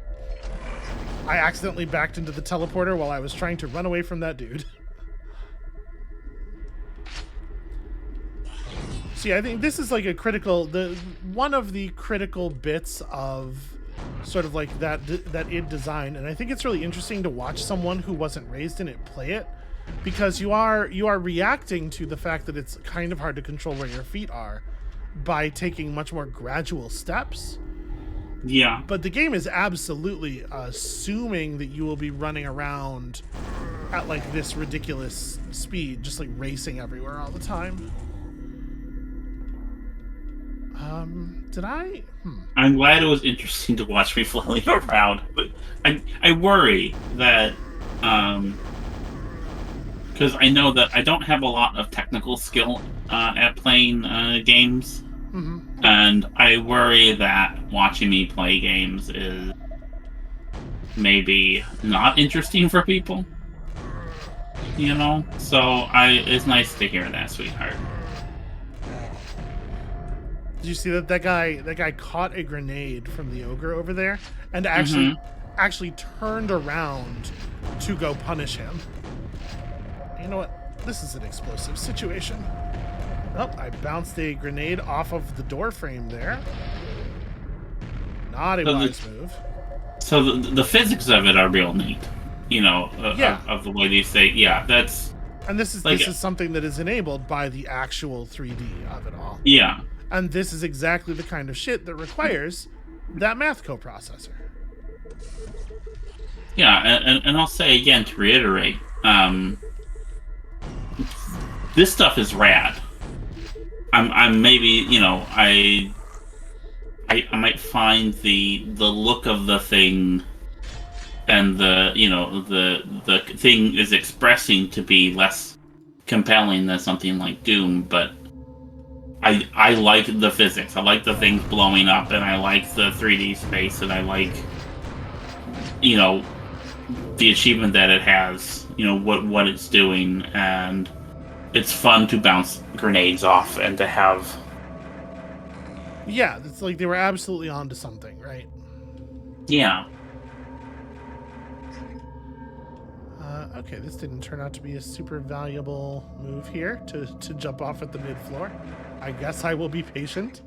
I accidentally backed into the teleporter while I was trying to run away from that dude. See, I think this is like a critical, one of the critical bits of sort of like that id design, and I think it's really interesting to watch someone who wasn't raised in it play it, because you are reacting to the fact that it's kind of hard to control where your feet are by taking much more gradual steps.
Yeah.
But the game is absolutely assuming that you will be running around at like this ridiculous speed, just like racing everywhere all the time. Did I?
I'm glad it was interesting to watch me flailing around, but I worry that because I know that I don't have a lot of technical skill at playing games, and I worry that watching me play games is maybe not interesting for people. You know, so it's nice to hear that, sweetheart.
Did you see that guy caught a grenade from the ogre over there and actually turned around to go punish him? You know what? This is an explosive situation. Oh, I bounced a grenade off of the door frame there. Not a wise move.
So the physics of it are real neat. You know,
yeah.
of the way they say, yeah, that's.
And this is something that is enabled by the actual 3D of it all.
Yeah.
And this is exactly the kind of shit that requires that math coprocessor.
Yeah, and I'll say again to reiterate, this stuff is rad. I'm maybe, you know, I might find the look of the thing and the thing is expressing to be less compelling than something like Doom, but I like the physics. I like the things blowing up, and I like the 3D space, and I like, you know, the achievement that it has, you know, what it's doing, and it's fun to bounce grenades off and to have.
Yeah, it's like they were absolutely onto something, right?
Yeah.
Okay, this didn't turn out to be a super valuable move here to jump off at the mid-floor. I guess I will be patient.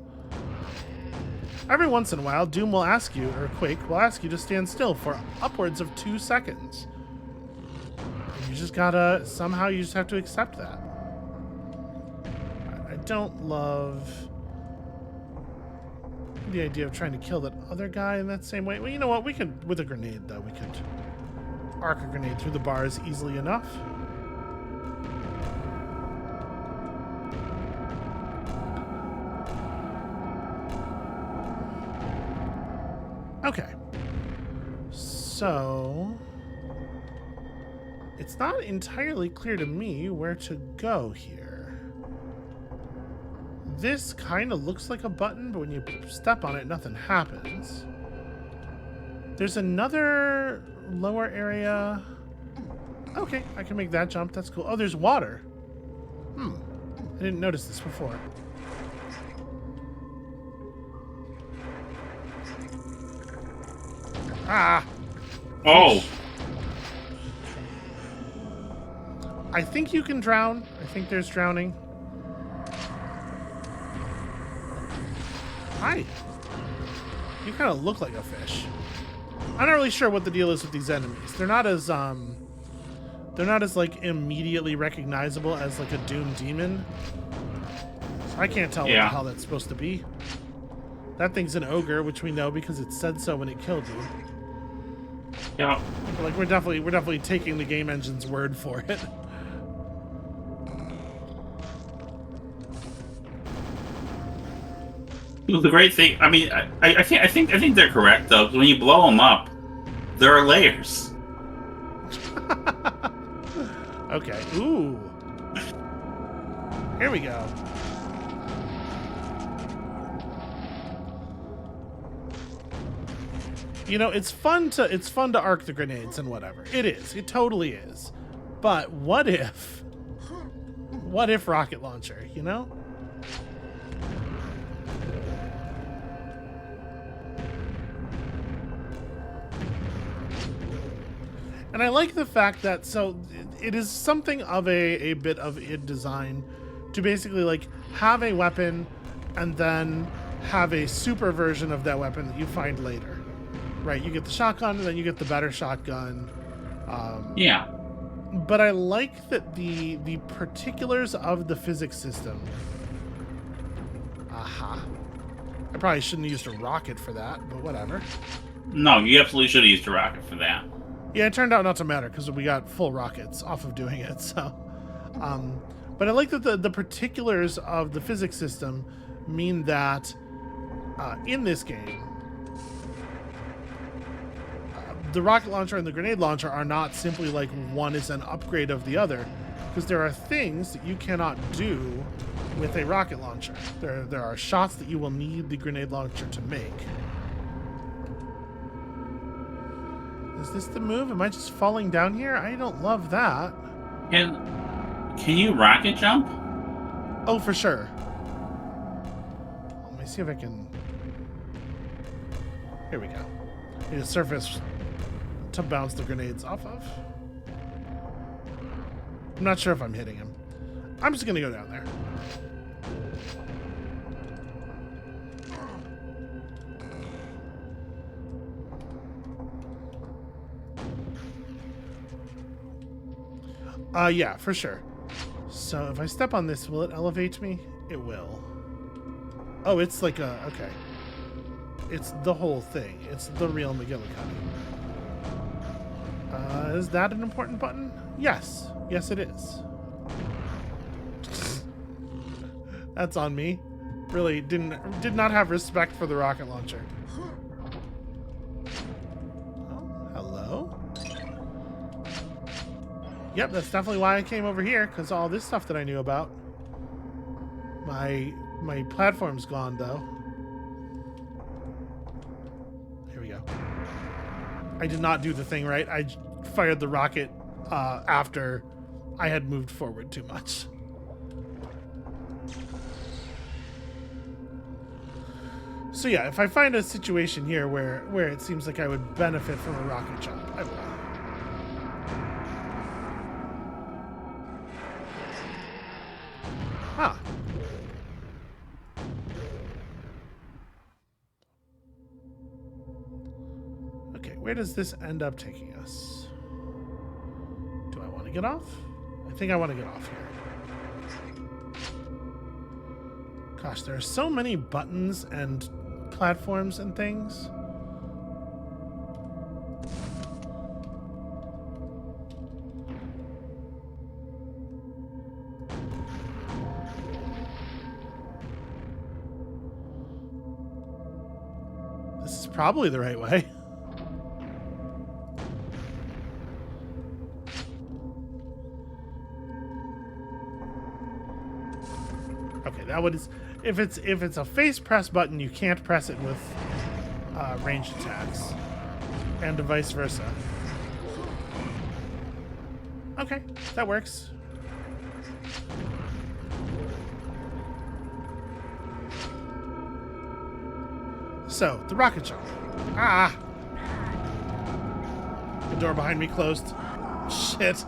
Every once in a while, Doom will ask you, or Quake will ask you to stand still for upwards of 2 seconds. You just gotta, somehow you just have to accept that. I don't love the idea of trying to kill that other guy in that same way. Well, you know what? We could, with a grenade though, we could arc a grenade through the bars easily enough. Okay. So it's not entirely clear to me where to go here. This kind of looks like a button, but when you step on it, nothing happens. There's another lower area. Okay, I can make that jump. That's cool. Oh, there's water. I didn't notice this before. Ah!
Oh!
I think you can drown. I think there's drowning. Hi. You kind of look like a fish. I'm not really sure what the deal is with these enemies. They're not as like immediately recognizable as like a Doom demon. So I can't tell what the hell that's supposed to be. That thing's an ogre, which we know because it said so when it killed you.
Yeah.
Like we're definitely taking the game engine's word for it.
The great thing, I mean, I think they're correct though. 'Cause when you blow them up, there are layers.
Okay. Ooh. Here we go. You know, it's fun to arc the grenades and whatever. It is. It totally is. But what if rocket launcher, you know? And I like the fact that, so it is something of a bit of id design to basically like have a weapon and then have a super version of that weapon that you find later. Right, you get the shotgun and then you get the better shotgun.
Yeah.
But I like that the particulars of the physics system. Aha. I probably shouldn't have used a rocket for that, but whatever.
No, you absolutely should have used a rocket for that.
Yeah, it turned out not to matter because we got full rockets off of doing it. So, but I like that the particulars of the physics system mean that in this game, the rocket launcher and the grenade launcher are not simply like one is an upgrade of the other, because there are things that you cannot do with a rocket launcher. There are shots that you will need the grenade launcher to make. Is this the move? Am I just falling down here? I don't love that.
Can you rocket jump?
Oh, for sure. Let me see if I can... Here we go. Need a surface to bounce the grenades off of. I'm not sure if I'm hitting him. I'm just going to go down there. Yeah, for sure. So if I step on this, will it elevate me? It will. Oh, it's like a... Okay. It's the whole thing. It's the real McGillicuddy. Is that an important button? Yes. Yes, it is. That's on me. Really did not have respect for the rocket launcher. Oh, hello? Yep, that's definitely why I came over here, because all this stuff that I knew about. My platform's gone, though. Here we go. I did not do the thing right. I fired the rocket after I had moved forward too much. So yeah, if I find a situation here where it seems like I would benefit from a rocket jump, I will. Huh. Okay, where does this end up taking us? Do I want to get off? I think I want to get off here. Gosh, there are so many buttons and platforms and things. This is probably the right way. Okay, that would... If it's a face press button, you can't press it with ranged attacks, and vice versa. Okay, that works. So the rocket jump. Ah! The door behind me closed. Shit.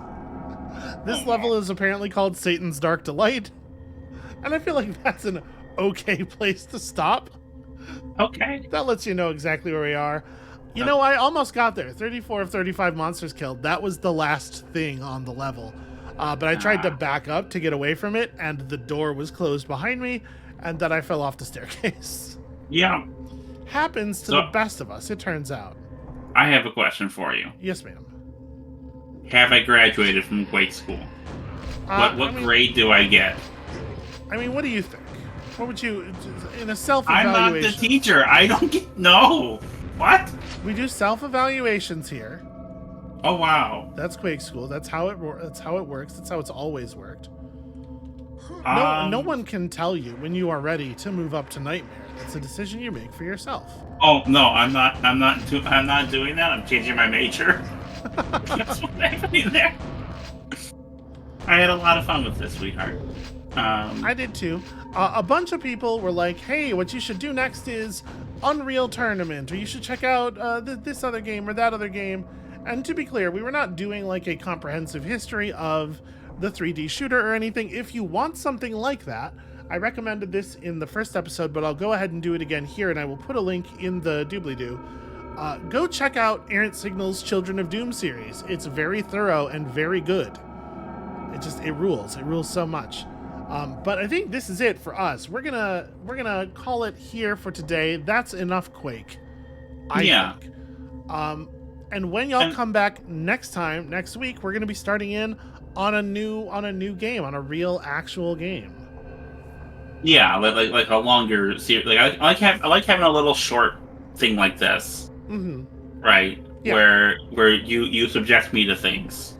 This level is apparently called Satan's Dark Delight, and I feel like that's an okay place to stop.
Okay.
That lets you know exactly where we are. You know, I almost got there. 34 of 35 monsters killed. That was the last thing on the level. But I tried to back up to get away from it, and the door was closed behind me, and then I fell off the staircase.
Yeah.
happens to the
So
best of us, it turns out.
I have a question for you.
Yes, ma'am.
Have I graduated from Quake school? What grade do I get?
I mean, what do you think? What would you, in a
I'm
self-evaluation?
not the teacher. I don't get no. What?
We do self-evaluations here.
Oh wow.
That's Quake School. That's how it works. That's how it's always worked. No one can tell you when you are ready to move up to Nightmare. It's a decision you make for yourself.
Oh no, I'm not doing that. I'm changing my major. That's what's happening there. I had a lot of fun with this, sweetheart.
I did too. A bunch of people were like, "Hey, what you should do next is Unreal Tournament, or you should check out this other game or that other game." And to be clear, we were not doing like a comprehensive history of the 3D shooter or anything. If you want something like that, I recommended this in the first episode, but I'll go ahead and do it again here, and I will put a link in the doobly-doo. Go check out Errant Signal's Children of Doom series. It's very thorough and very good. It rules. It rules so much. But I think this is it for us. We're gonna call it here for today. That's enough Quake, I think. And when y'all come back next week, we're gonna be starting in on a new game, on a real actual game.
Yeah, like a longer series. Like I like having a little short thing like this.
Mm-hmm.
Right, yeah. Where you subject me to things,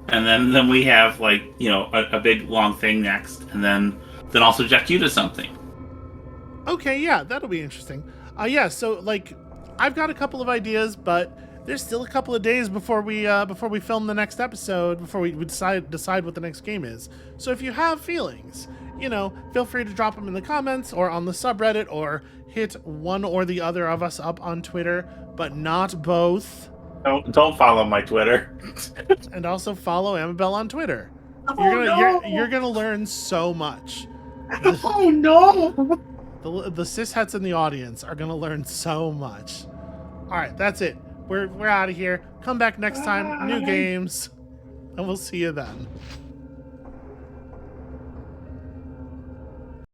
and then we have like a big long thing next, and then I'll subject you to something.
Okay, yeah, that'll be interesting. Yeah, so like I've got a couple of ideas, but there's still a couple of days before we film the next episode, before we decide what the next game is. So if you have feelings, feel free to drop them in the comments or on the subreddit, or hit one or the other of us up on Twitter, but not both.
Don't follow my Twitter.
And also follow Amabel on Twitter.
Oh,
you're gonna learn so much.
Oh no!
The cishets in the audience are gonna learn so much. All right, that's it. We're out of here. Come back next time, new games, and we'll see you then.